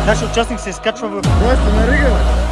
Нашия участник се изкачва в... Просто на рига, бе.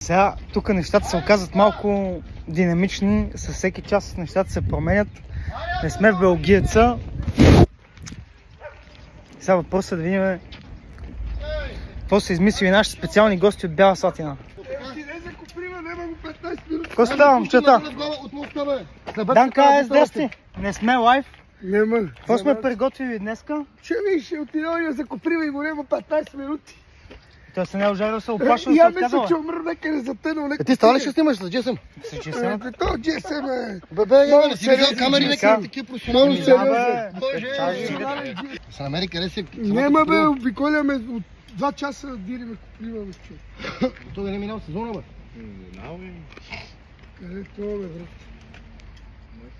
Сега тук нещата се оказват малко динамични, със всеки час нещата се променят. Не сме в Белгиеца. Сега въпросът е да видим какво са измислили нашите специални гости от Бяла Слатина. Какво става, момчета? Данка, здрасти! Не сме лайв. Нема. Какво сме приготвили днеска? Че виж, отидел я закоприва и го няма 15 минути. Той се не е ожарил, се опашва, Я се мисля, отказала. че умра някъде затънал. Ти става ли ще снимаш с GSM? С GSM? То GSM е... Бе, я не си виждал камери, нека такива професионални. Се намери къде си... Нема бе, обиколяме от 2 часа дириме купливаме с човек. Той да не минал сезона, бе. Минал бе. Къде това бе, брат?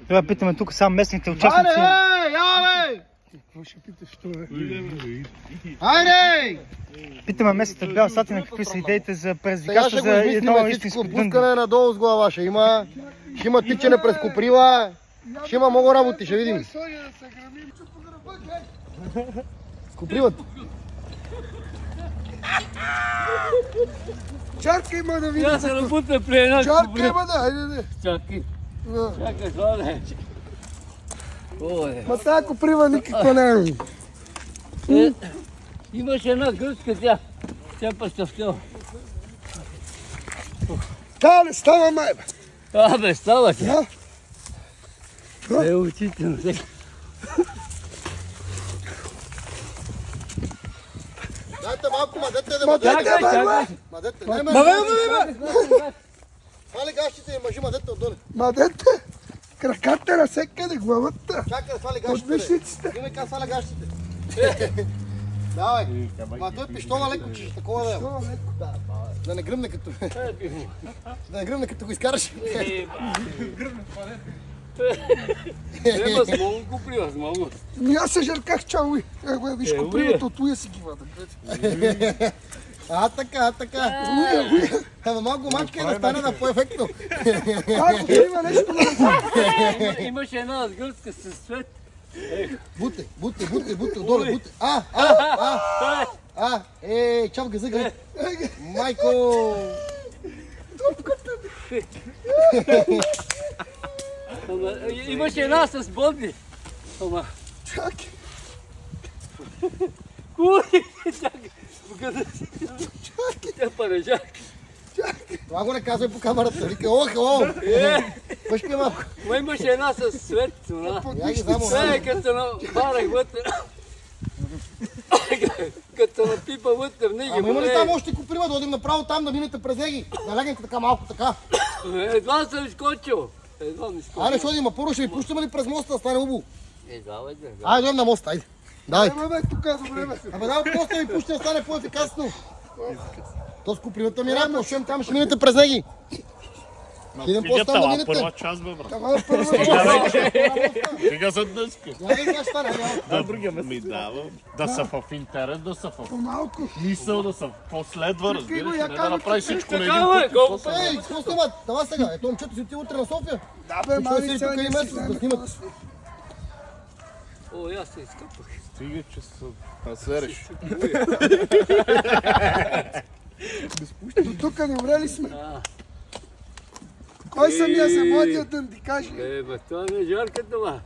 Трябва да питаме тук само местните участници. Айде! Какво ще питаш, що е? Айде! Питаме местните от Бяла Слатина какви са идеите за Сега предизвикателство ще го за измислим едно всичко. истинско дънди. Пускане надолу с глава ще има. Ще има тичане през коприва. Ще има много работи, ще видим. Коприват. Чарка има да видим. Я се работя при една Чарка има да, айде де. Чакай, чакай, това не е. Ма тая коприва никаква не е. Имаше една гръцка тя пъщавтел. Та не става май бе. Бе, става ти. Да? Учително сега. Дайте малко, мадете да Мадете, мадете. бе, бе. Мадете, Ма, не бе. Свали гащите и мъжи мадете отдоле. Мадете. Краката насекъде, главата. Чакай да свали От гащите. вишниците. Имай как сваля гащите. Давай. Ма той пиштола леко, че такова да е. Да не гръмне като... Да не гръмне като го изкараш. Треба с много куприва, с много. Аз се жарках чауи. Виж копривата от уя си ги вада. Така. Ама малко мачка и да стане да по-ефектно. Коприва нещо на Имаше една гръцка с цвет. Буте, отдоле, буте. Чап газа, майко! Имаше една с бодни. Ама... Чакай. Куй! Чакай! Покъде си? Тя парежак. Това го не казвай по камерата. Вика, пъшки малко. Ма имаше една с цвет. Я ги знам, Като набарах вътре. Като напипа вътре в неги. Ама има ли там още коприва, да одим направо там, да минете през неги? Да лягнете така малко, така. Едва съм изкочил. Едва не изкочил. Айде, ще одим, а първо ще ви пущаме ли през моста да стане убо? Давай. Айде, дойдем на моста, айде. Давай. Ама бе, тук добре бе. Абе, давай по моста ви пуща да стане по-ефикасно. То с копривата ми рядно, ще там ще минете през неги. Идем по-там да минете. Първа част, бе, брат. Ама първо Сега за дъска. Да, другия ми дава. Да са в интерес, да са в малко. мисъл, да са последва, разбираш. я Не да казвам, направиш всичко на един Такава е, път. колко Ей, какво снимат? Давай сега. Ето, момчето си отива утре на София. Да бе, мали Ще сега тук и не месец си да знаем. снимат. О, аз се изкъпах. Стига, че са свереш. До тук добре ли сме? Кой съм я за младия дънди, кажи? Бе, това не е жарка това.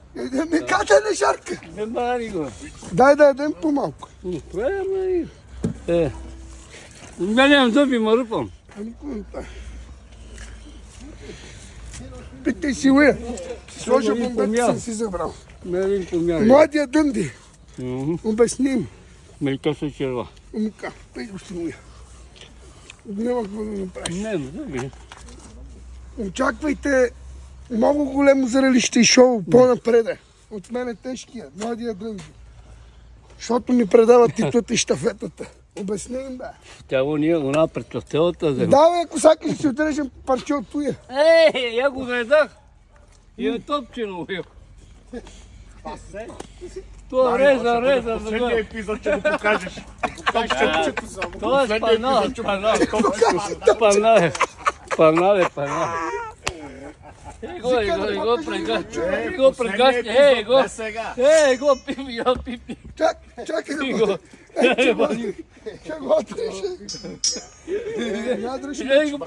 Не ката не жарка. Не мари го. Дай да ядем по-малко. Да нямам зъби, ма рупам. Питай си уя. Сложа бомбета, съм си забрал. Мерим помяли. Младия дънди. Обясни им. Мелика се черва. Умка, пей го си уя. Няма какво да направиш. Не, зъби. Очаквайте много големо зрелище и шоу по-напреде. От мен е тежкия, младия Дънжо. Защото ми предават титлата и щафетата. Обясни им, бе. Тя ние го напред в целата земя. Да, бе, ако сакаш ще отрежем парче от туя. Я го гледах. И е топчено. Това реза. Последния епизод ще го покажеш. Това е спанал. Го прегасти. Го пипи. Чакай да ще го отрежа. Я дръжи. Карай го на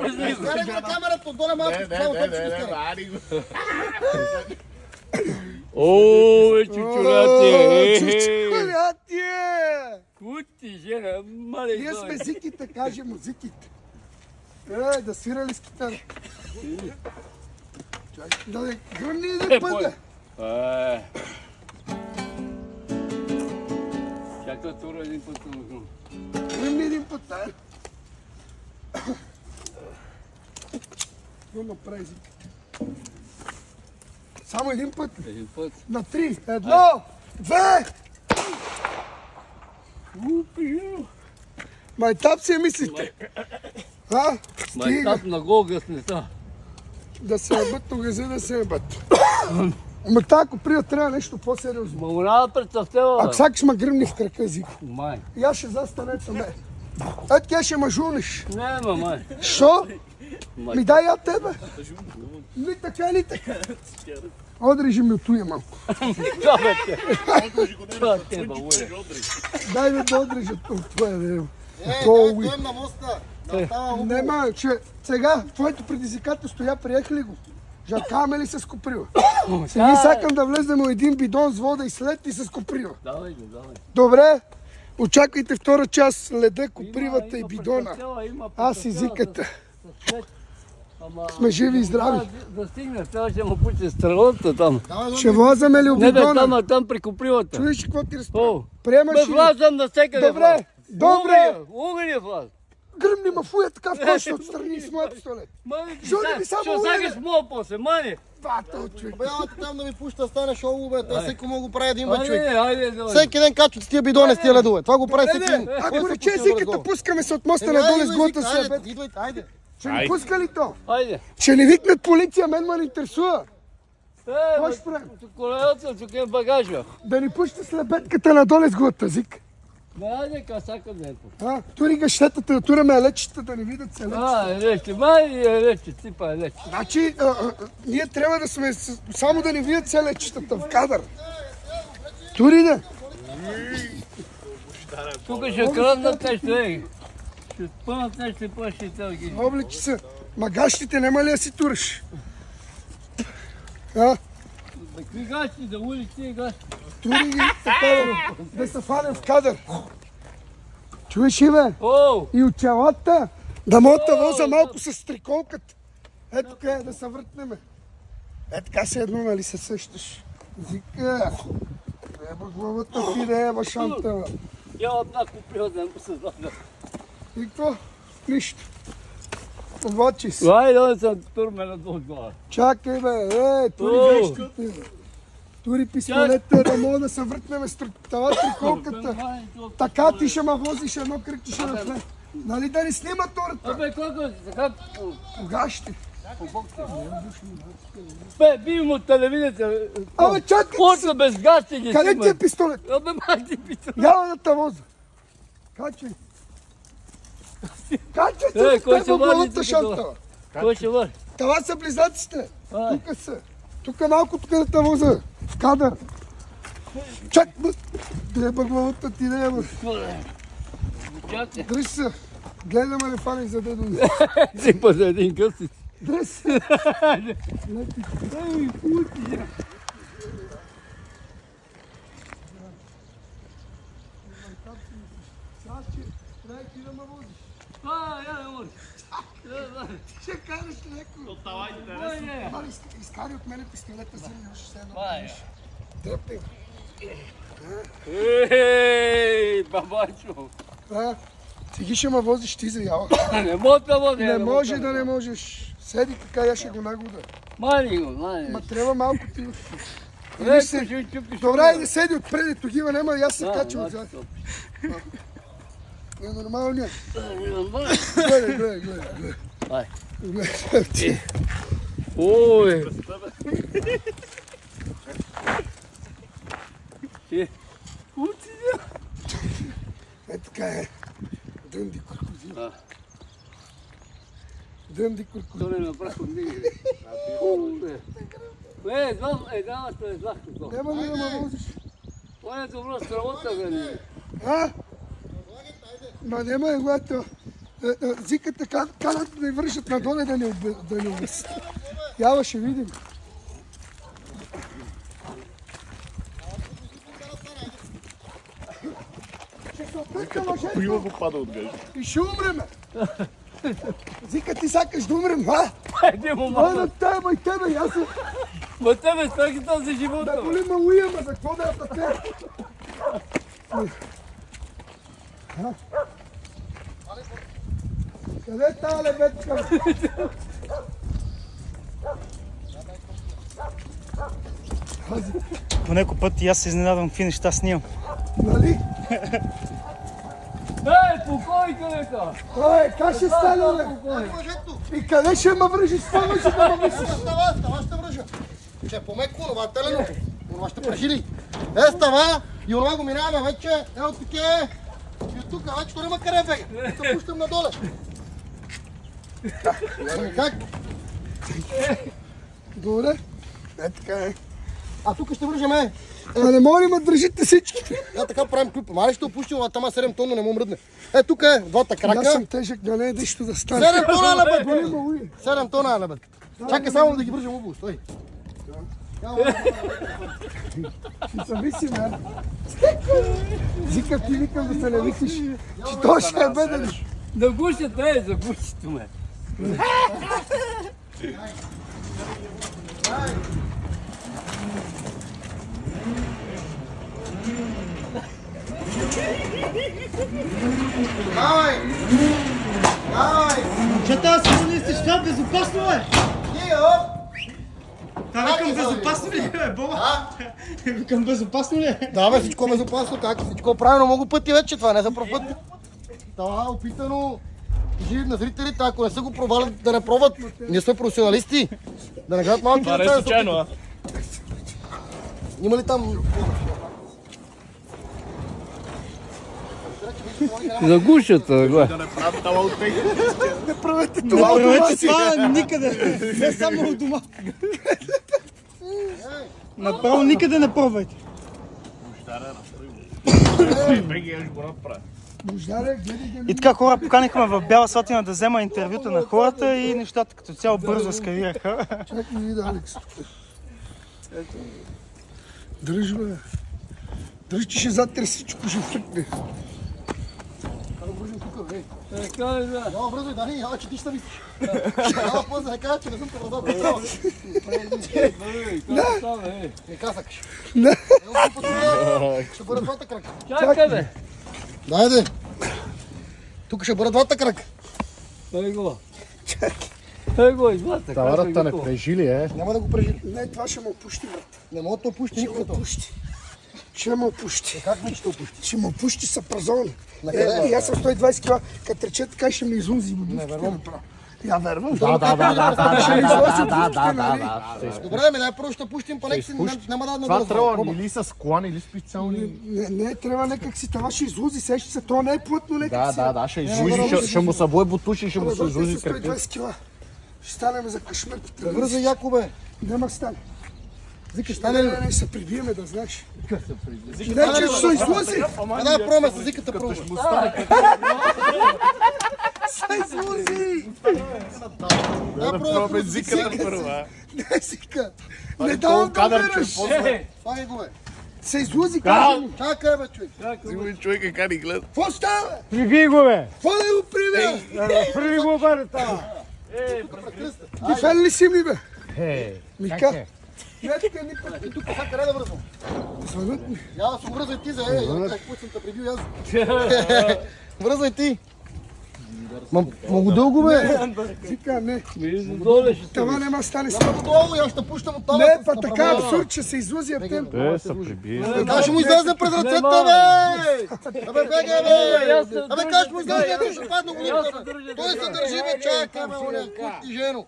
камерата, отдоле малко. Чучулятие! Чучулятие! Кути, жена, мале. Ние сме зиките, каже музиките. Да свира ли с китара? Да гръмни един път, бе. Чакай тура един път. Гръмни един път, да. Много прави зиките. Само един път. Един път. На 3. 1, 2. Майтап си я мислите. Майтап на Голгас не са. Да се ебат, тогава да се ебат. Ама тази коприя трябва нещо по-сериозно. Ма уна представтела. Ако сакаш ма гръмни в крака, Зико. Май. И аз ще застанете ме. Тя ще ма жуниш. Не, май. Шо? Ми дай я тебе. Ни така, ни така. Одрежи ми от туя малко. Дай да одрежат от твоя дерево. Той на моста. Нема, че сега твоето предизвикателство я приеха ли го? Жаркаваме ли с коприва? Сега сакам да влезем в един бидон с вода и след и с коприва. Давай. Добре, очаквайте втора част леда, копривата и бидона. Аз и зиката. Сме живи и здрави. Да стигне, сега ще му пуче стрелата там. Ще влазаме ли в Не бе, бидона? там при копривата. Чуеш какво ти разправя? Приемаш Бе, ли? влазам на всекъде. Добре. Угъня влаз. Гръмни ма фуя така в кошта отстрани с моя пистолет. Жули ми само ще угъня. сагаш моя после, мани. Бата, човек. Обявате там да ми пуща, стане шоу, бе. Те всеки му го прави един бе, човек. Айде. Всеки ден качват с тия бидони, с тия ледове. Това го прави всеки ден. Ако рече зиката, пускаме се от моста надолу с глута си, бе. Идвайте, айде. Ще ни пуска ли то? Айде. Ще ни викнат полиция, мен ме интересува. Какво ще правим? Колелата, тук е багажа. Да ни пуща с лебедката надолу с глута, зик. Айде, касака дето. Тури гащетата, да тураме елечета, да не видят се елечета. Елече, май елече, ципа елече. Значи, ние трябва да сме само да не видят се елечетата в кадър. Тури да. Тук ще краднат нещо, Ще спънат нещо и по-ще цял ги. Облечи се. Магащите няма ли да си туриш? Какви гащи, да улици и гащи. Тури ги така да се фанем в кадър. Чуеш ли, бе? И от челата да моята воза малко с стриколката. Ето къде да се въртнеме. Така се едно, нали се същаш. Зика. Еба главата ти да еба шанта. Я една купила да му се знам. И какво? Нищо. Обачи си. Айде, съм турме на двох глава. Чакай, бе. Тури гащите. Тури пистолета, да мога да се въртнеме с това триколката. Така ти ще ма возиш едно кръгче ще напред. Нали да ни снима тората? Абе, колко е така? Кога ще? Бе, би му телевизията. Абе, чакай! После без гащи ги Къде ти е пистолет? Абе, май ти пистолет. Яла да те воза. Качай. Качай, кой те ще в вари главата тук шантала. Кой ще върши? Това са близаците. Тук са. Тук малко тук да те воза. В кадър. Чак, бе. Деба главата ти да еба. Дръж се. Гледаме ли фанеш за дедо ми. Ципа за един късец. Дръж се. Трябва ти да ме возиш. Я не може. Ще караш леко. Изкари от мене пистолета, вземи още се едно. Дръпи. Ей, бабачо. Сега ще ме возиш ти за яла. Не може да води. Не може да не можеш. Седи така, я ще го нагода. Мани го, мани. Ма трябва малко ти. Ето ще чупиш. Добре, не седи отпреди, тогива няма и аз се качвам отзад. Е нормалният. Гледай. Ай. Гледай. Ой. Е така е. Дънди крокодил. Дънди крокодил. То не направи книги. Едната е злахто. Няма ли да ме возиш? Това е добро сработа, бе. А? Ма няма е, когато зиката канат да ни вършат надоле да ни обесят. Ява ще видим. Ще се опитка мъжето. Коила го пада от гъжа. И ще умреме. Зика, ти сакаш да умрем, а? Хайде му, Това е мама. на тебе и тебе, аз съм... Ма тебе стаки този живота, Да бе. боли ме уия, ма за какво да я пъте? Къде е тази лебедка? По някой път и аз се изненадвам какви неща снимам. Нали? Покойте, нека. Ой, как ще стане, бе? И къде ще ме връжиш с това, ще да ме висиш? Става ще връжа. Ще помекко, онова телено. Онова ще прежили. Става и онова го минаваме вече. Ето тук е. И от тук вече то няма къде бега. Ще пущам надоле. Как? Добре. Е, така е. А тук ще връжаме. А не мога ли ме държите всички? Да, така правим клипа. Мали ще опущим, а тама 7 тонна не му мръдне. Е, тук е двата Аз крака. съм тежък, да не е нещо да стане. 7 тона на бед. Боли ме уия. 7 тона на бед. Чакай само да ги вържем обувь. Стой. Ще се виси, бе. Зика, ти викам да се не висиш. Че то ще е беден. Да гушат, за гушите ме. Давай! Давай! Момчета, аз се замислиш, това безопасно е! Та Викам безопасно ли е, Боба? Викам безопасно ли е? Да, бе, всичко е безопасно, как? Всичко е правилно много пъти вече, това не е за пръв път. Това е опитано. Кажи на зрителите, ако не са го провали, да не пробват. Ние сме професионалисти. Да не гледат малки деца. случайно, а? Има ли там... За гушата, гледай. Да не правят тала от теги. Не правете това от Правете дома си. това никъде, не само у дома. Направо никъде не пробвайте. Беги, я ще го направя. Бождаре, гледай да И така хора, поканихме в Бяла Слатина да взема интервюта на хората и нещата като цяло бързо ескалираха. Чакай ми вида, Алекс. Дръж, бе. Дръж, че ще затре всичко, ще фръкне. Яла бързо, Дани, яла, че ти ще висиш. Яла после не кажа, че не съм те вързал. Не казакаш. Не. Ще бъдат двата крака. Чакай, бе. Дайде. Тук ще бъдат двата крака. Ей го. Ей го, извадте. Таварата не прежили, е. Няма да го прежили. Не, това ще ме опушти, брат. Не мога да опущи Ще ме никога. опушти. Ще ме опушти. Как ми ще опущи? Ще ме опушти сапразон. Накъде? И аз съм 120 кила. Като трече така ще ме изунзи. Не вервам. Я вервам. Да. Добре, дай първо ще пустим па нека си няма да Това надолу. трябва или с колан, или специални... Не, трябва някак си. Това ще излузи. Сеща се. То не е плътно някак си. Да, ще излузи, ще му събое бутуши, ще му се излузи кръпи. 120 кила. Ще станем за кашмир. Бързо, Якобе. Няма стане. Викаш, стане ли? Не, се прибиеме, да знаеш. Не, Стане ли, че ще се излузи. Да, пробваме с зиката първо. Се излузи. Да, пробваме с Зиката първа. Не, сика. Не давам да умираш. Слагай го, бе. Се излузи, казвам. Чакай, бе, човек. Сигурно човека как ни гледа. Какво става? Приви го, бе! Какво да го привея? Приви го, бе, това! Ти фен ли си ми, бе? Мика. Не, тук е никой. И тук сега къде да връзвам? Звънат ми. Я да се връзвай ти за какво съм те прибил аз. Връзвай ти. Много дълго бе. Вика, не. Доле ще Това няма да стане Много долу и аз ще пущам от това. Не, па така абсурд, че се излъзи аптем. Така ще му излезе през ръцете, бе! Абе, бегай, бе! Абе, как ще му излезе, ще падне голите, бе! Той се държи, бе, чакай, бе, оня, кути жено!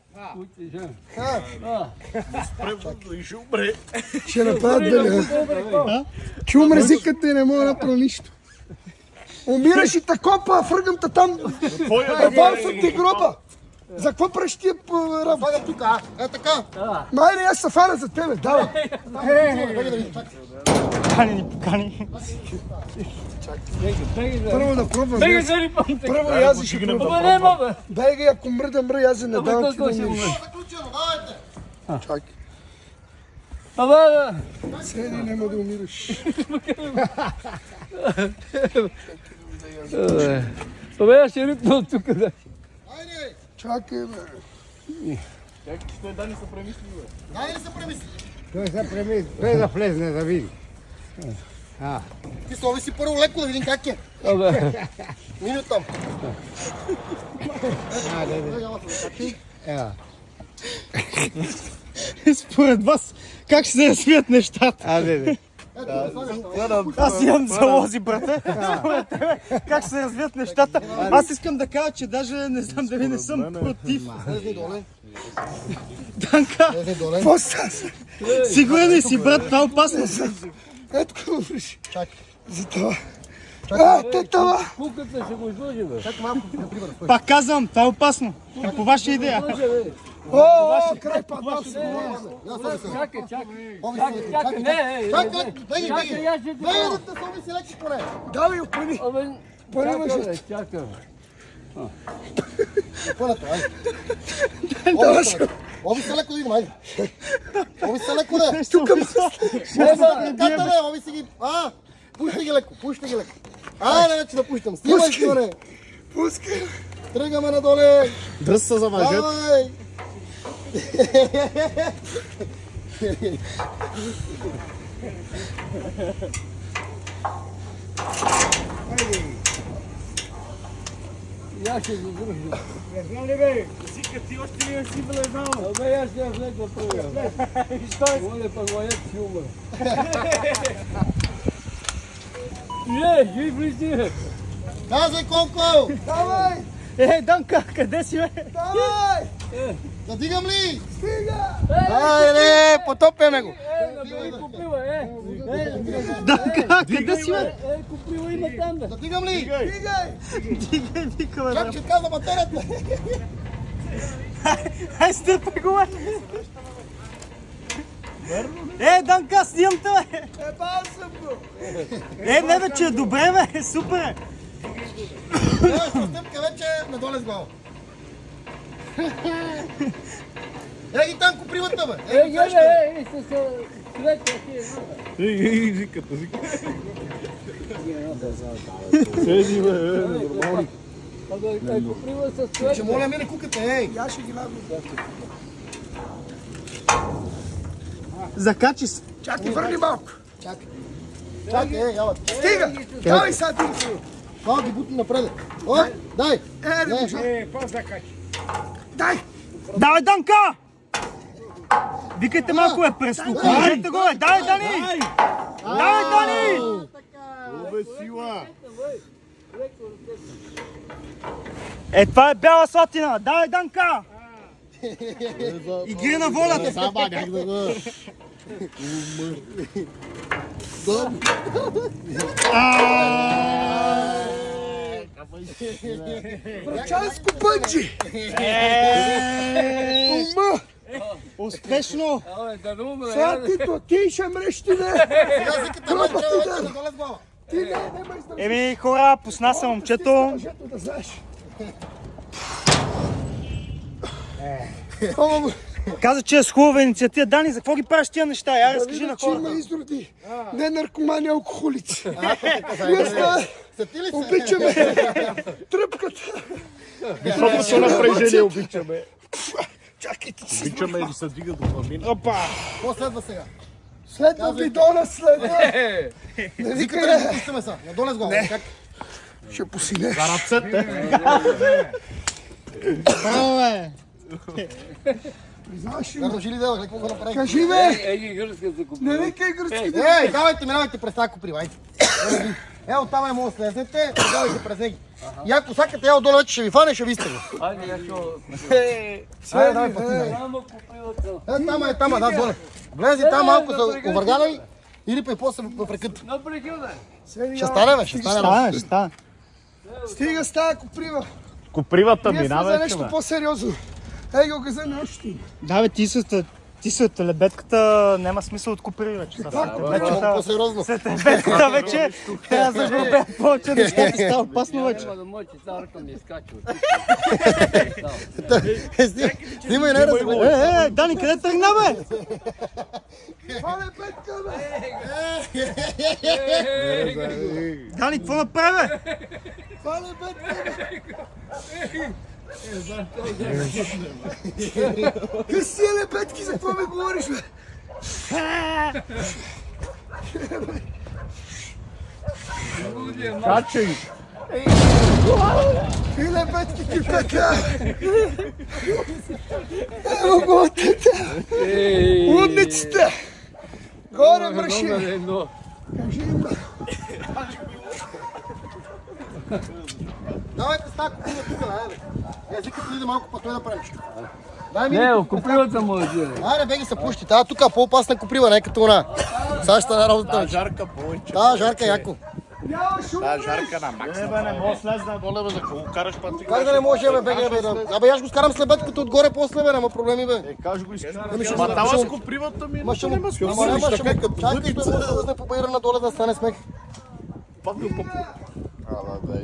Ще направят дали. Че умре зиката и не мога да направя нищо. Умираш и такова, фъргамта там. Върсът ти гроба. За какво правиш тия работа? Слагам тук, е така. Майде, аз се фана за тебе, давай. Покани ни, покани. Първо да пробвам. Бегай, зари помните. Първо язи ще пробвам. Абе, не мога. Дай ги, ако мръда, язи не давам ти да умириш. Заключено, давайте. Чакай. Абе, Седи, няма да умираш. абе, аз ще ритна от тук. Айде! Чакай, бе. Дай ли се премисли? Той се премисли, той да влезне да види. Ти слови си първо леко да видим как е. Абе, Минут там. Според вас, как ще се развият нещата? Аз имам залози, брате. Според тебе, как ще се развият нещата? Аз искам да кажа, че даже не знам дали не съм против. Лезни доле. Данка, Лезни доле. Какво става? сигурен ли си, брат? Това е опасно. Ето какво умриш. Чакай. За това. Те това. куката ще го изложи, бе. Чакай малко, например. Пак казвам, това е опасно. По ваша идея. О, край падна. Чакай, чакай. Ови си леко, Чакай, не, Чакай, беги, чакай, беги. аз ще ти Беги да те сови си леки поне. Давай, опъни. Абе, Първо чакай, ще... бе, чакай. Пълната, айде. Ови се леко да видим, айде. Ови се леко да. Тук Ръката не, ови си ги. Пуштай ги леко, пуштай ги леко. Айде вече да пущам. Снимай си, горе. пускай. Тръгаме надоле. Дръс се за мъжет. Давай. И аз ще го държа. Не знам ли бе? Ти още не си влезнал. Абе, аз ще влег да правя. Моля, пък моят си умър. Не, влизи. Казвай колко. Давай, Данка, къде си, бе? давай. Да дигам ли? Стига. Айде, потопяме го. Куприва, Данка, къде си, бе? Куприва има там, бе. Да дигам ли? Стигай. Дигай, викаме, Как ще казва батерията? Ай, стърпай го, бе! Данка, снимам те, бе! Ебал съм го. Не, бе, че е добре, бе! Супер е! Стъпка вече надоле с глава. Ей ги там купривата, бе! С цвета ти. Зиката. Седи, бе, нормално. Абе, куприва с Ще цвета. моля мене куката, ей! Я ще ги лагам. Закачи се! Чакай, върни малко. Чакай, ей, ялът. Стига. Давай сега ти. Това ги бутни напред. О, дай! Да го Е, по-закачи. Дай. Давай, Данка! Викайте малко, бе, преслухайте го, бе! Давай, Дани! Давай, Дани! Обе сила. Това е бяла слатина! Давай, Данка! Игри на волята! Сама, как да го... Врачанско бънджи. Ума. Успешно! Абе, да не умре. Сега ти ще мреш ти, не. Сега зиката вече вече надоле с глава. Ти не ме издържаш. Хора, пусна се момчето. Мъжето да знаеш. Каза, че е с хубава инициатива. Дани, за какво ги правиш тия неща? Я разкажи на Че има хората. изроди. Не наркомани, алкохолици. Са ти ли се? Обичаме тръпката. Високото напрежение обичаме. Чакайте си. Обичаме и да се дига дофамин. Опа! Какво следва сега? Следва бидона, следва. Не Зиката викай, ли го пущаме сега? Надоле с глава. Как? Ще посинеш. За ръцете. Право е. Признаваш ли? Карно жили да, какво го направи? Кажи бе! Ей, гръцката купи. Не викай гръцките. Ей, давайте, минавайте през тази куприва, айде. Ето там е мога да слезнете, давайте през него. И ако сакате, ел долу вече ще ви фане, ще ви сте го. Айде, я шо. Айде, давай пъти. Само купилата. Там, да, доле. Влези там малко за овъргадай и рипай после в реката. Напреки, бе. Ще стане, бе, ще стане. Ще стане. Стига с тази куприва. Купривата Ние сме мина за вече, нещо бе. по-сериозно. Ей го газа нещо. Да, бе, ти си от лебедката, няма смисъл от купри вече. Много по-сериозно. След лебедката вече трябва да загубят повече неща, ти става опасно вече. Няма да може, че тази ръка ми изкачва. Снимай най-разумно. Дани, къде тръгна, бе? Фане петка, бе! Дани, какво направи, бе? Фане петка, бе! Къси е лепетки, за какво ми говориш, бе? Качай. И лепетки ти петка! Ево го тета! Лудниците! Горе мръши! Кажи им, бе! Давайте с тази куприва тук, айде. Езикът иде малко па той да правиш. Дай ми. Не, купилата му е жили. Айде, беги се пущи. Тая тук е по-опасна куприва, не е като она. Сега ще стане работата. Та жарка повече. Та жарка яко. Няма шум, Та бе! жарка на макс. Не, бе, не мога слезна доле, бе, за какво караш пъти. Как да не може, бе, бега, бе, да. Абе, аз го скарам след бедката отгоре после, бе, няма проблеми, бе. Каш го искаш. ще Ма му- тава ще с купривата ми, Ма ще няма му... смисъл. Ама няма, ще Така му... като Чакай, той въдица. може да лъзне по баира надолу да стане смех. Пак го попу. Да, е.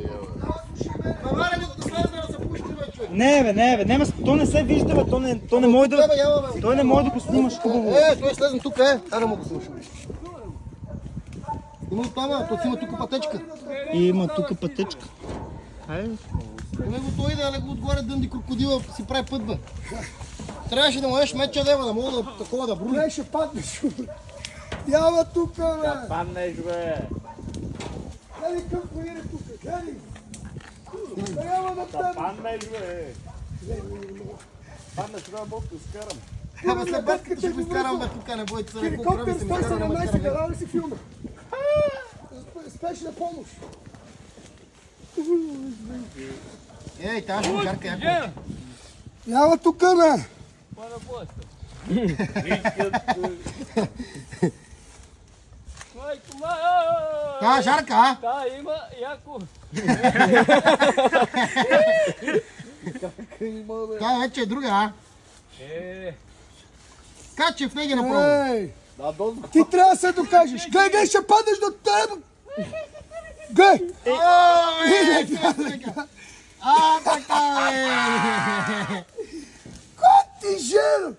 Намаля го да слезне да се пущи, бе, човек. Не, бе, няма, то не се вижда, бе, то не може да... Бе, яла, бе. Той не може да го снимаш хубаво. Той слезне тук, е. Ай, да мога да слушам. Има от там, то си има тук пътечка. И има тук пътечка. Айде. Него той иде, але го отгоре дънди крокодила си прави път, бе. Трябваше да му еш меча дева, да мога да такова да брули. Не, ще паднеш. Ява тук, бе! Паднеш, бе. Гледай към поире тук, гледай! Няма да паднеш! Паднеш, бе. Паднеш, да мога да изкарам. Абе, след бедката ще го изкарам, бе, тук не бойте се. Хеликоптер 117, гледа ли си филма? Спешна помощ! Ей, тази ще жарка яко. Ява тук, бе! Майко, Тази жарка, а? да, има яко. Тази вече е друга, а? Качев не ги направо. Ей! Ти трябва да се докажеш! Гледай, ще падаш до теб! Гледай! А, така, бе! Ти жена!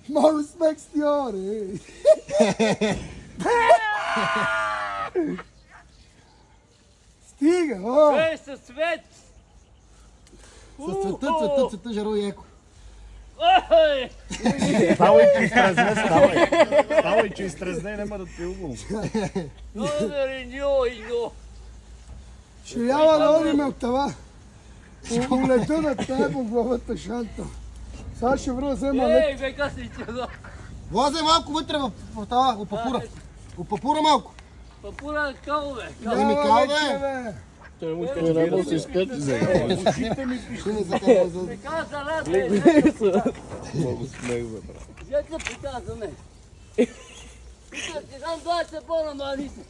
Много смех с ти, оре! Стига, о! Ей, със свет. С цвета, жаро яко. Ой! Ставай, че изтрезне, ставай. Ставай, че изтрезне, няма да те убавам. Йо. Ще ява да одиме от това. Улета на тая по главата шанта. Сега ще връза взема лек. Ей, бека си чудо. Влазе малко вътре в това, в папура. В папура малко. Папура кал, бе. Еми, Ява кал, вече, бе. бе! Не мога да се изпети за Така за нас, бе. много смех, бе, брат. Взете пита за мен. Пита, ти дам 20 бона, но али се.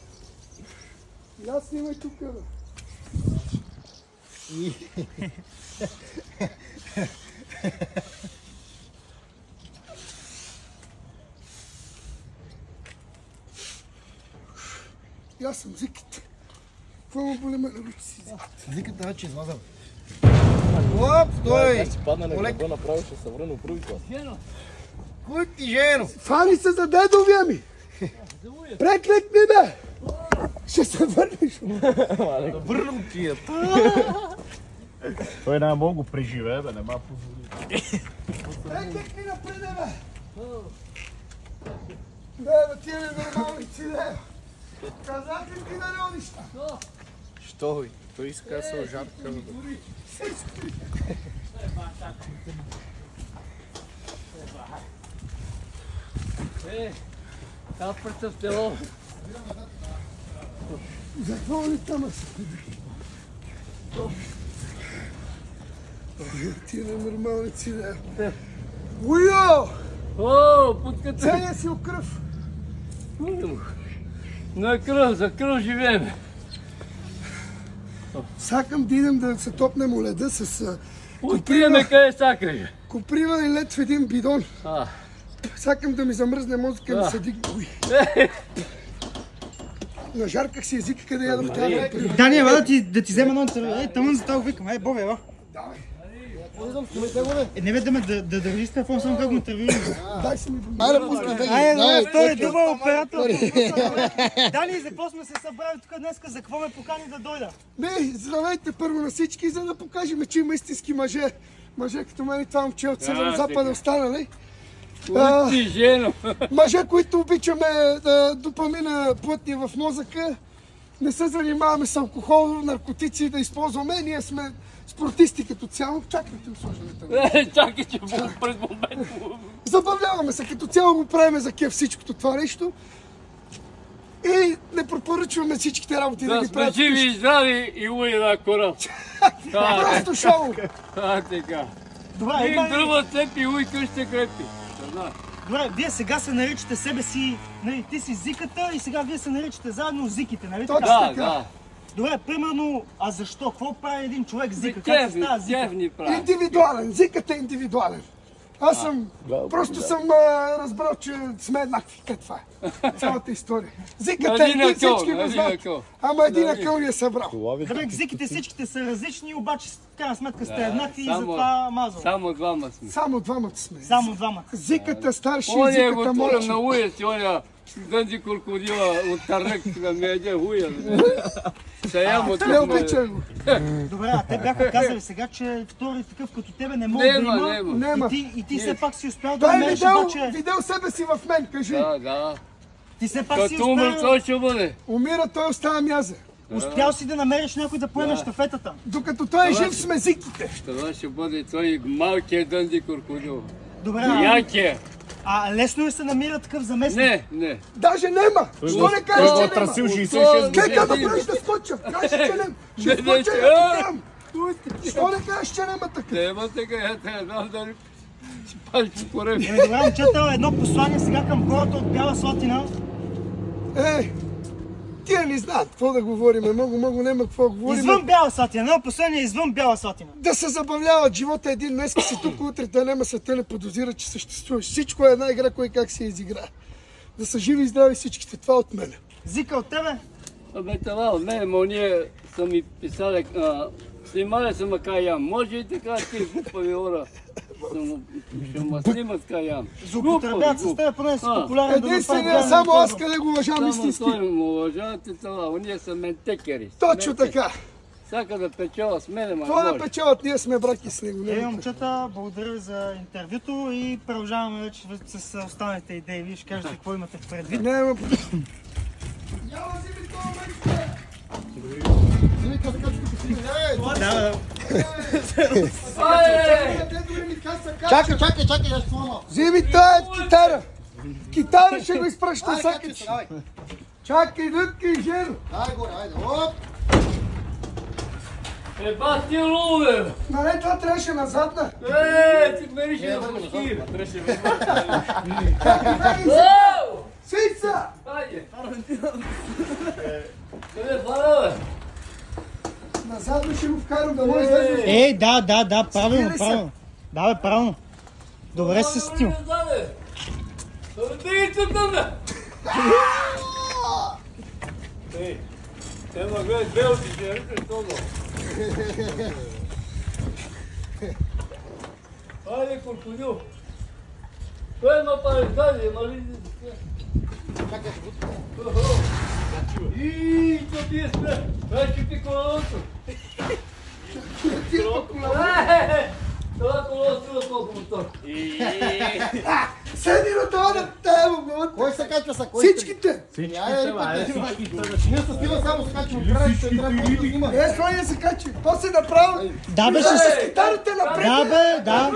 Я снимай тук, бе. Аз съм зиките. Какво му боли ме на ръци? Зиката вече излаза. Оп, стой! Си падна на гърба, направо ще се върна първи клас. Кой ти, жено? Фани се за дедовия ми! Преклекни, бе! Ще се върнеш. Да върнам тия. Той не мога го преживее, бе, не ма позволи. Преклекни напред, бе! Бе, тия ми нормалници, бе! Казах ли ти да не одиш там? Що? Той иска да се ожарка. Капърца в тело. За какво ли там аз? Ти ненормалници, да. Уйо! О, путката. Целият си окръв. На кръв, за кръв живеем. Сакам да идем да се топнем у леда с Отиваме къде сакаш. коприва и лед в един бидон. А. Сакам да ми замръзне мозъка и да се дигне. Уй. Нажарках си езика къде ядам тази. Дани, ела да ти взема едно интервю. Ей, тъмън за това го викам. Ей, Бобе, ела. Не бе да държиш телефон само как го интервюираш. Дай си ми Айде, пускай, бе. Айде, той е добър оператор. Дани, за какво сме се събрали тук днеска? За какво ме покани да дойда? Не, здравейте първо на всички, за да покажем, че има истински мъже. Мъже като мен и това момче от северо-запада останали. Ти, жено. Мъже, които обичаме допамина плътния в мозъка, не се занимаваме с алкохол, наркотици да използваме. Ние сме спортисти като цяло. Чакайте го сложим. Чакай, че пред момент. Забавляваме се, като цяло го правиме за кеф всичкото това нещо. И не препоръчваме всичките работи да Да ги сме правят. живи и здрави и уи на кора. Просто шоу! Така. Добре, И дръва цепи, уи къща крепи. Добре, вие сега се наричате себе си, нали, ти си Зиката и сега вие се наричате заедно Зиките, нали така? Точно Да, така. да. Добре, примерно, а защо? Какво прави един човек Зика? Как се става Зика? Кеф ни прави. Индивидуален. Зикът е индивидуален. Аз съм, просто съм разбрал, че сме еднакви. Това е цялата история. Зикът е Един един, акъл, всички го един знаят. акъл. Ама един акъл ни е събрал. Добре, Зиките всичките са различни, обаче в крайна сметка сте еднакви и само- затова мазал. Само двама сме. Само двамата сме. Само двамата. Зиката старши и Оня го зиката турам младши. на уя си, оня дънди крокодила от Тарнек да ми яде уя. Сега му Не обичам го. Добре, а те бяха казали сега, че втори такъв като тебе не може да има. Нема. Нема. И ти все пак си успял да Той е намериш, обаче... видял себе си в мен, кажи. Да. Ти все пак си Като умре, успял... той ще бъде. Умира, той остава мяза. Успял си да намериш някой да поеме щафетата. Докато той е жив, сме зиките. Това ще бъде той малкият дънди крокодил. Добре, Якия. а лесно ли се намира такъв заместник? Не. Даже нема. Що не кажеш, Той го че отрасил нема? 66 Как да години. правиш да скоча? Кажеш, че нема. Ще Не, скоча не, и да ти дам. Що не кажеш, че нема така? Нема така, я те знам дали си паш по корем. Добре, момчета, едно послание сега към хората от Бяла Слатина. Тия не знаят какво да говорим. Много нема какво да говорим. Извън Бяла Слатина, едно послание извън Бяла Слатина. Да се забавляват. Живота е един, днес си тук, утре да няма света не подозира, че съществуваш. Всичко е една игра, кой как се изигра. Да са живи и здрави всичките. Това от мене. Зика от тебе? Абе, това от мен, но ние са ми писали, снимали са ма каям. Може и така, ти глупави хора. Ще ма снимат каям. Злоупотребят с теб, поне си популярен да Единствения, само аз къде го уважавам Само истински. той му уважавате това, уния са ментекери. Точно така. Сака да печела с мене, ма Това да може. печелят, ние сме браки с него. Е, момчета, благодаря ви за интервюто и продължаваме вече с останалите идеи. Вие ще кажете какво имате в предвид. Няма. Чакай, аз слама. Вземи тая китара. Китара ще го изпраща всякъде. Чакай, дъвкай, жено. Дай горе, айде. Оп. Еба ти лове! Нали това трябваше назадна? Ти мериш на башки! Сица! Хайде! Къде фара, бе? Назадно ще го вкарам да може да излезе. Ей, да, правилно, Спира се. правилно. Да, бе, правилно. Добре се стил. Дигай се там, бе! Ема гледай, белки ще ръка това. Хайде, крокодил! Той ма пари, дай, ма ли... И то ти е спре! Дай ще пи колелото! Това колело сила толкова мотор. Седи на това да тая в главата. Кой се качва са? Всичките. Ние с Стива само се качваме от края, ще трябва да снима. Слай да се качи. После направо. Да, бе, с китарите напред. Да, бе, да.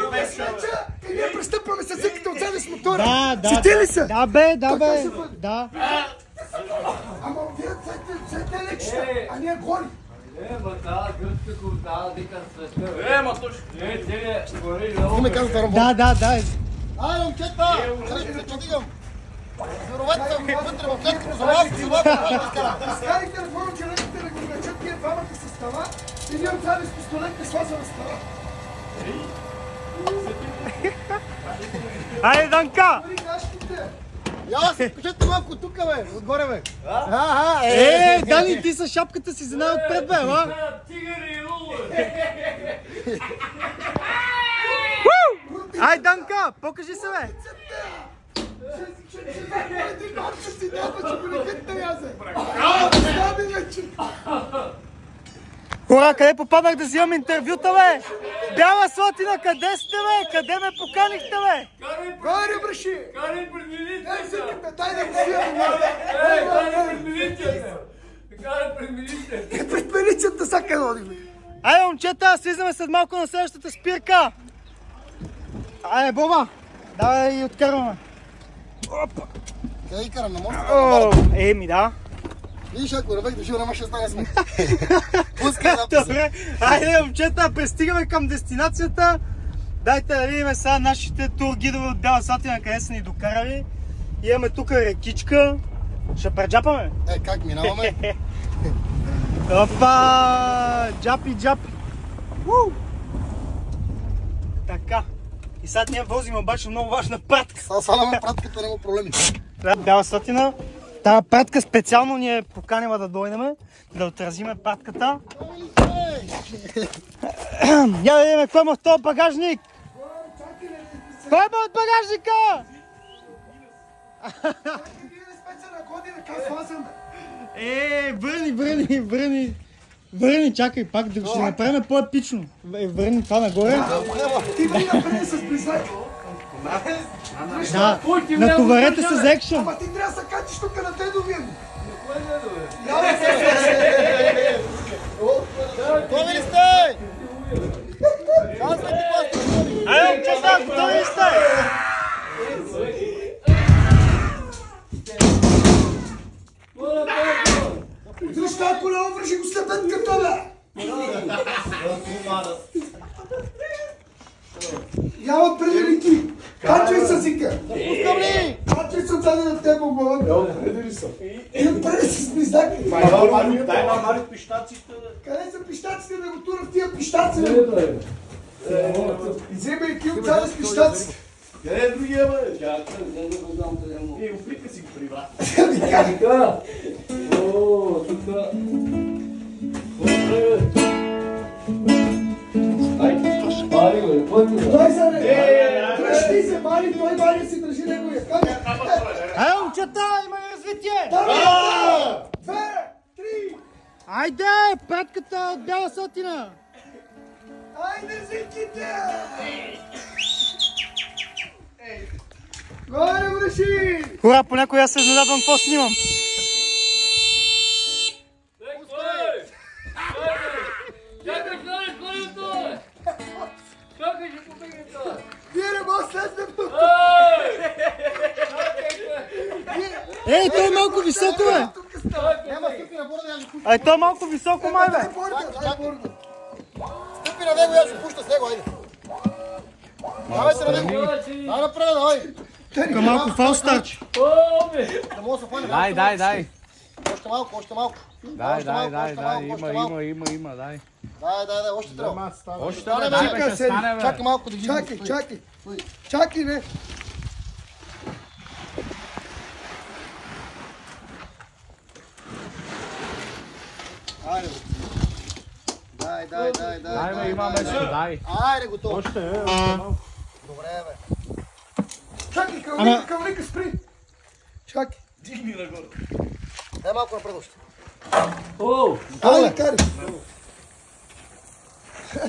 И ние пристъпваме с зиките отзади с мотора. Да. Сети ли се? Да, бе, да. Ама вие цете лекчета, а ние голи. Ма тази гръцка куртала, дика света. Ма точно. Целият гори лево. Ме казвате работа. Да. Айде, момчета! Чакайте се, подигам. Зверовете са вътре в клетката за малко, за малко. Скарих телефона, че ръките да го качат тия двамата с става и ние отзади с пистолет не слазаме става. Айде, Данка! Пари кашките. Я се качете малко тук, бе, отгоре, бе. Дани, ти с шапката си за най-отпред, бе, ла? Тигъри и лулу. Ай, Данка, покажи се, бе! Един марче си няма, че го не хитна язе. Стави вече. Хора, къде попаднах да взимам интервюта, бе? Бяла Слатина, къде сте, бе? Къде ме поканихте, бе? Гори, браши. Карай предмилите. Дай да го взимам. Карай предмилите. Карай предмилите. Пред милицията са къде ходим. Айде, момчета, слизаме след малко на следващата спирка. Айде, Боба, давай и откарваме. Къде ги карам на моста? Еми, да. Видиш, ако ръбех дошил, нямаше да стане смех. Пускай да Добре, айде, момчета, пристигаме към дестинацията. Дайте да видим сега нашите тургидове от Бяла Слатина, къде са ни докарали. Имаме тук рекичка. Ще преджапаме? Как минаваме? Опа! Джапи! Така. И сега ние возим обаче много важна пратка. Сега сваляме пратката, няма проблеми. Бяла Слатина. Тая пратка специално ни е поканила да дойдем, да отразиме пратката. Я да видим какво има в този багажник. Кой има от багажника? Върни, чакай пак, да ще направим по-епично. Върни това нагоре. Ти върни напред с близак. Да, натоварете се за екшън. Ама ти трябва да се качиш тук на дедовия ми. Готови ли сте? Казвайте какво сте. Айде, момчета, готови ли сте? Защо ако не обръжи го слепят като бе? Я отпреди ли ти? Качвай се, зика! Пускам ли? Качвай се отзади на теб в главата. Отпреди ли са? И отпреди с близаки. Дай на Мари пищаците. Къде са пищаците да го турят тия пищаци? Вземай ки отзади с пищаците. Къде е другия, бе? Чакай, не да го дам къде му. Опитка си го прибра. Така. О, тука. Мари го, какво ти да? Той се не... Дръжти се, Мари, той Мари си държи неговия. Айде, момчета, има развитие! Две, три! Айде, пратката от Бяла Слатина! Айде, зиките! Горе, бреши! Хора, понякога аз се изненадвам какво снимам. Чакай, колето! Чакай, ще побегне това! Вие не мога слезнем тук! Ей, той е малко високо, бе! Няма стъпи на борда, я го пуща. Ай, той е малко високо, май, бе! Стъпи на него, я ще пуща с него, айде. Давайте на него. Дай напред, давай. Тук малко фалстарч. Да мога да се фане. Дай. Още малко, още малко. Дай, има, дай. Дай, още трябва. Още Стане, дай, бе, бе, ще стане, бе. Чакай малко да ги Чакай! Чакай, не! Айде, бе. Дай, бе, има место, дай. Айде, готово. Още е, Добре, бе. Чакай, кълника, спри! Чакай! Дай малко напред още. Айде, кари!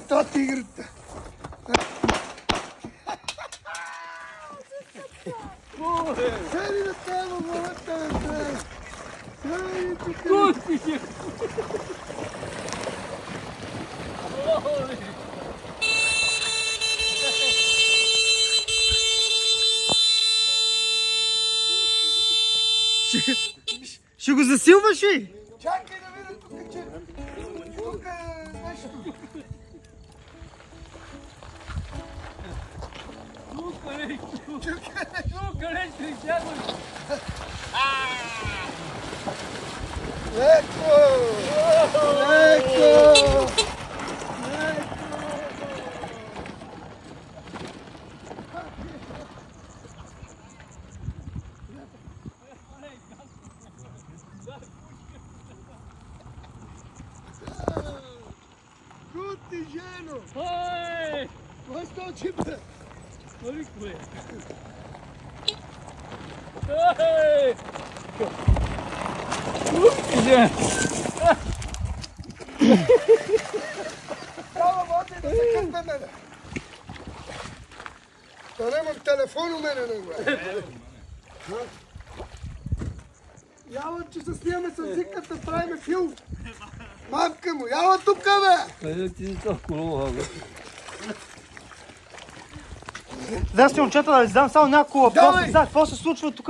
Това тиграта! Седи да става главата, бе! Седи тук! Костиже! Ще го засилваш ли? Чакай да видя тук, че... Тук е нещо. Тука нещо изядваш! Леко! Леко! Кути, жено! Ой! Кой сточи, бе? Ой, кое? Ой! Костиже! Трябва води да се къпе мене. Да нямам телефон у мене, не бе. Яла, че се снимаме с зиката, правиме филм. Мамка му, яла тука, бе! Къде ти си толкова лова, бе? Здрасти, момчета, да ви задам само няколко въпроса. Давай! За, какво се случва тук?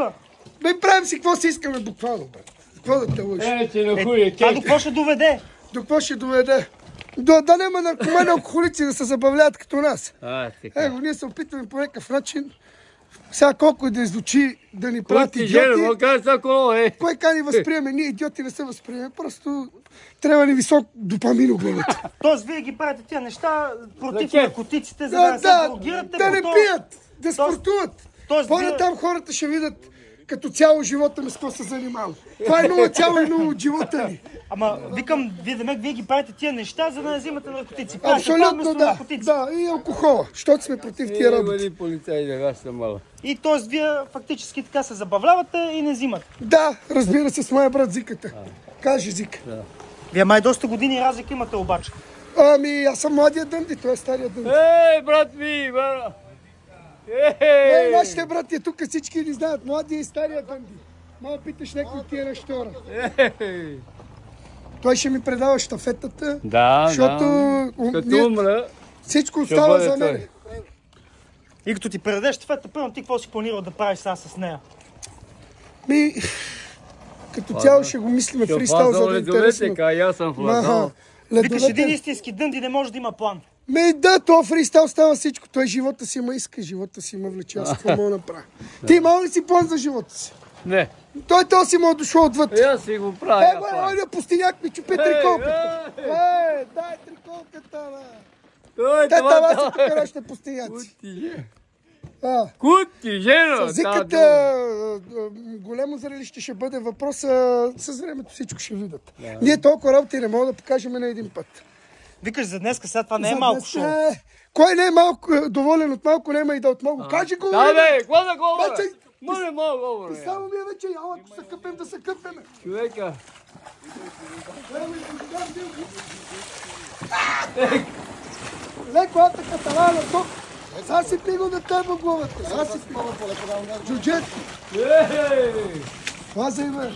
Бе, правим си какво си искаме буквално, бе. Какво да те лъжи? Че на хуя Това до кек! какво ще доведе? До какво ще доведе? Да няма наркомани алкохолици да се забавляват като нас. Така. Его, ние се опитваме по някакъв начин. Сега колко да излучи да ни правят Костиже, идиоти. мо кажа са коло, е! Кой как ни възприеме? Ние идиоти не се възприеме. Просто трябва ни висок допамин у главата. Тоест, вие ги правите тия неща против кеф. наркотиците, за да не се дрогирате. да не по то- пият, да спортуват. Тоест, вие... По-натам хората ще видят като цяло живота ми с какво се занимавам. Това е 0,0 от живота ми. Ама, викам, вие ги правите тия неща, за да не взимате наркотици. Правите това Абсолютно вместо да. наркотици. Да, и алкохола, защото сме против тия работи. Бъди полицай, да аз съм мала. И т.е. вие фактически така се забавлявате и не взимате. Да, разбира се, с моя брат Зиката. Кажи Зика. Вие май доста години разлика имате обаче. Ами, аз съм младия Дънди, той е стария Дънди. Ей, брат ми, бара! Нашите брати тук всички ни знаят, младия и стария Дънди. Мало питаш някой от тия нещора. Той ще ми предава щафетата, Да, защото като умра, всичко ще остава бъде за той. мен. И като ти предадеш щафета, първо ти какво си планирал да правиш сега с нея? Ми, като цяло ще го мислиме фристайл, за да е интересно. така, и аз съм флазал. Викаш, един истински дънди не може да има план. Ми да, то фристайл става всичко. Той живота си ма иска, живота си ма влече. Аз какво мога да направя? Ти имал ли си план за живота си? Не, Той си му е дошъл отвъд. аз си го правя. Ойде, пустиняк ми чупи триколката. Дай триколката, бе. Той, Те това това да са тук нашите пустиняци. Кути, жена! Зиката, големо зрелище ще бъде въпроса, с времето всичко ще видят. Ние толкова работи не мога да покажем на един път. Викаш за днеска, сега това не е малко шоу. Кой не е малко доволен от малко, няма и да от много. Кажи го, Да, бе, какво да говоря? Бачай, Моля, мога говоря. само ми е вече, ала, ако се къпем, да се къпем. Човека. Леко, атака, талана, тук. Сега си пиго да теба главата. Сега си пиго. Джуджет. Паза име.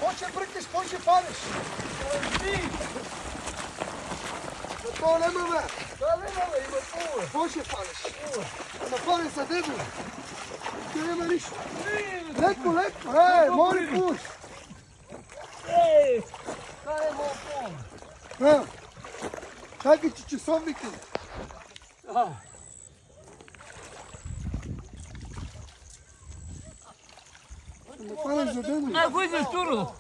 Поче бръкнеш, поче падеш. Това нема, бе. Има поле. Поче падеш. Да падеш за дедо. Ти няма нищо. Леко, леко. Моли пуш. Чакай, че часовник е. Да падеш за дедо. Кой се стуро?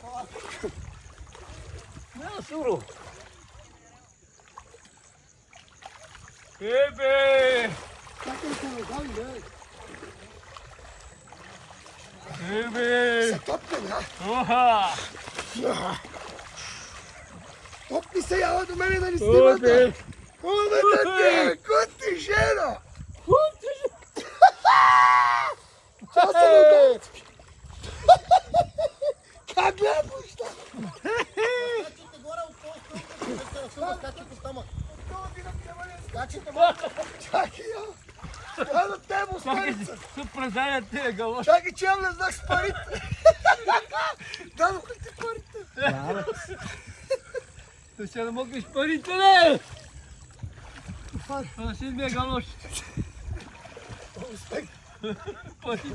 Не, стуро. Ебе! Чакай се да дам, бе. Ебе! Се топне, бе. Оха! Топни се, яла до мене да ни снимате. Обе, да ти, кути жена. Това са рогатки. Как гледам неща? Скачите горе от този стълб, скачите там. Скачите горе. Чакай, я. Я да те му спарица. Тут презанят тия гало. Чакай, че я влезнах с парите. Дадох ли ти парите? Ти ще не могаш парите, не! Фари. Това си ми е галош. Успех. Парите.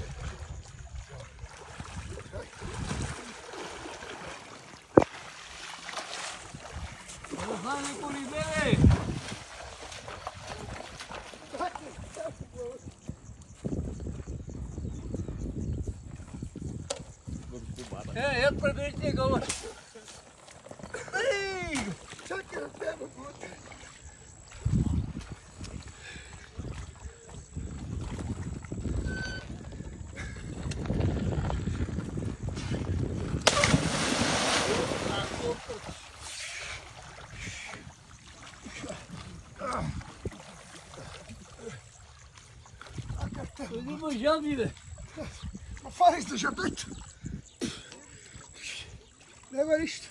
Знае някой ли бе? Я предварително галош. Чакай, да те му бъде. Не ма жадни, бе. Ма фарих за жабето. Няма нищо.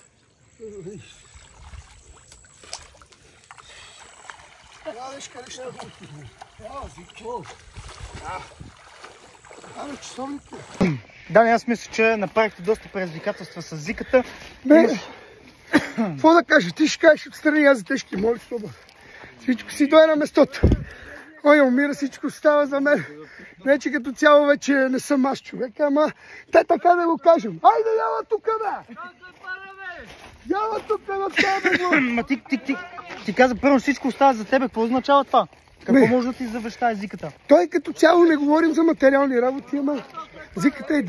Ядеш къде ще бъде. Абе, часовник е. Дани, аз мисля, че направихте доста предизвикателства с зиката. Не, какво да кажа? Ти ще кажеш отстрани, аз за тежки моли с това. Всичко си дойде на местото. Ой, умира, всичко става за мен. Не, че като цяло вече не съм аз човек, ама те така да го кажем. Айде, яла тука, бе! Яла тука на тебе, бе! Ма ти каза първо всичко остава за тебе. Какво означава това? Какво може да ти завещае зиката? Той като цяло не говорим за материални работи, ама зиката е...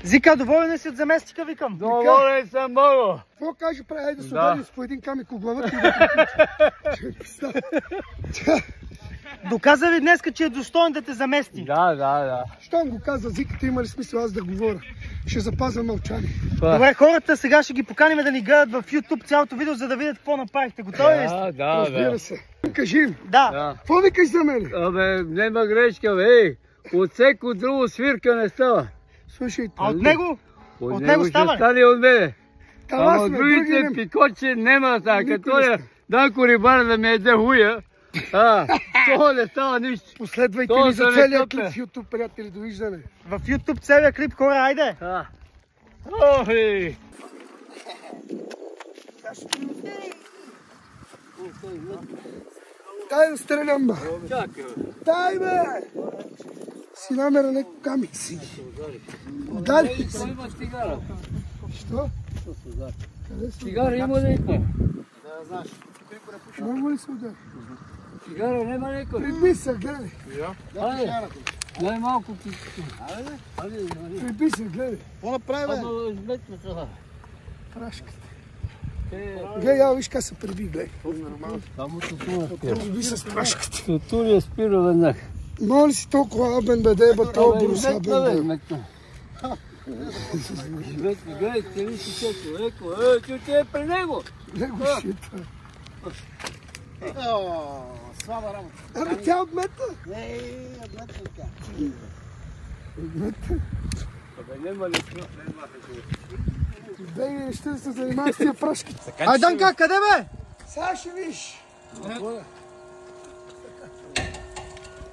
Зика, доволен си от заместника, викам. Доволен съм много. Какво каже, прави, айде да се ударим с по един камък от главата и да приключи. Доказа ли днеска, че е достоен да те замести? Да. Щом го каза зиката, има ли смисъл аз да говоря? Ще запазя мълчание. Добре, хората сега ще ги поканим да ни гледат в YouTube цялото видео, за да видят какво направихте. Готови ли сте? Разбира се. Кажи им. Да. Какво викаш за мен? Абе, нема грешка, бе. От всеко друго свирка не става. Слушайте. А от него? От него ще става ли? стане от мене. Ама Ама другите пикочи нема да става. Като е Данко рибар да ми еде хуя. Това не става нищо. Последвайте То ни за се не целия къпе. клип в YouTube, приятели. Довиждане. В YouTube целият клип, хора, айде! Охи! Дай да стрелям, бе. Чакай, бе. Дай, бе. Си намера неко камик си. Дали. Той има цигара. Що? Къде са? Цигара има някой. Много ли се удари? Цигара няма някой. Приби се, гледай. Айде. Най-малко ти. Приби се, гледай. Какво направи, бе? Ама изметме това. Прашката. Гледай, я виж как се приби, гледай. Само тутуна спира. Приби се с прашката. Тутуна спира веднъж. Моля ли си толкова абен бе, деба, това брус Изметна, бе, абен бе. изметна. Изметна, гледай, цели си сето. Еко, че е при него. Него шита. Слаба работа. Абе, тя отмета. Отметна така. Отмета. Абе, нема ли това? Бей, ще се занимаваш с тия прашките. Ай, Данка, къде бе? Сега ще виж.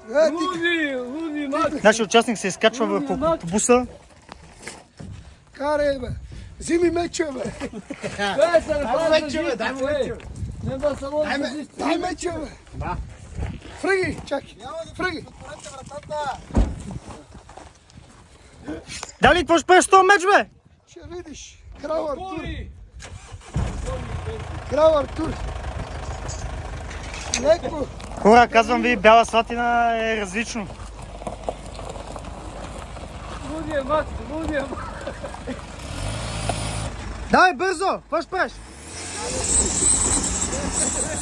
Луди, мати. Нашия участник се изкачва върху автобуса. Карай, бе. Взими меча, бе. Дай се напада за жита, бе. Нема само да се Дай меча, бе. Да. Фръги, чакай. Фръги. Дали, какво ще правиш с този меч, бе? Ще видиш. Крал Артур. Крал Артур. Леко. Хора, казвам ви, Бяла Слатина е различно. Лудия, мати, лудия, мати. Давай, бързо! Какво ще правиш?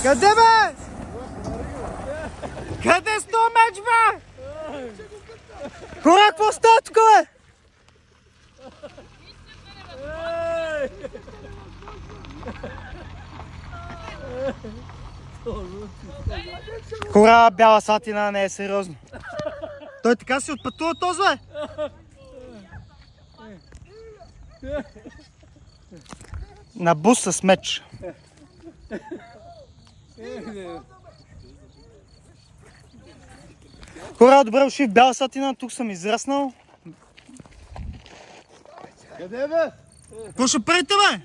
Къде, бе? Къде е с този меч, бе? Хора, какво става тук, бе? Хора, Бяла Слатина не е сериозно. Той така си отпътува този, бе? На бус с меч. Хора, добре дошли в Бяла Слатина, тук съм израснал. Къде бе? Какво ще правите, бе?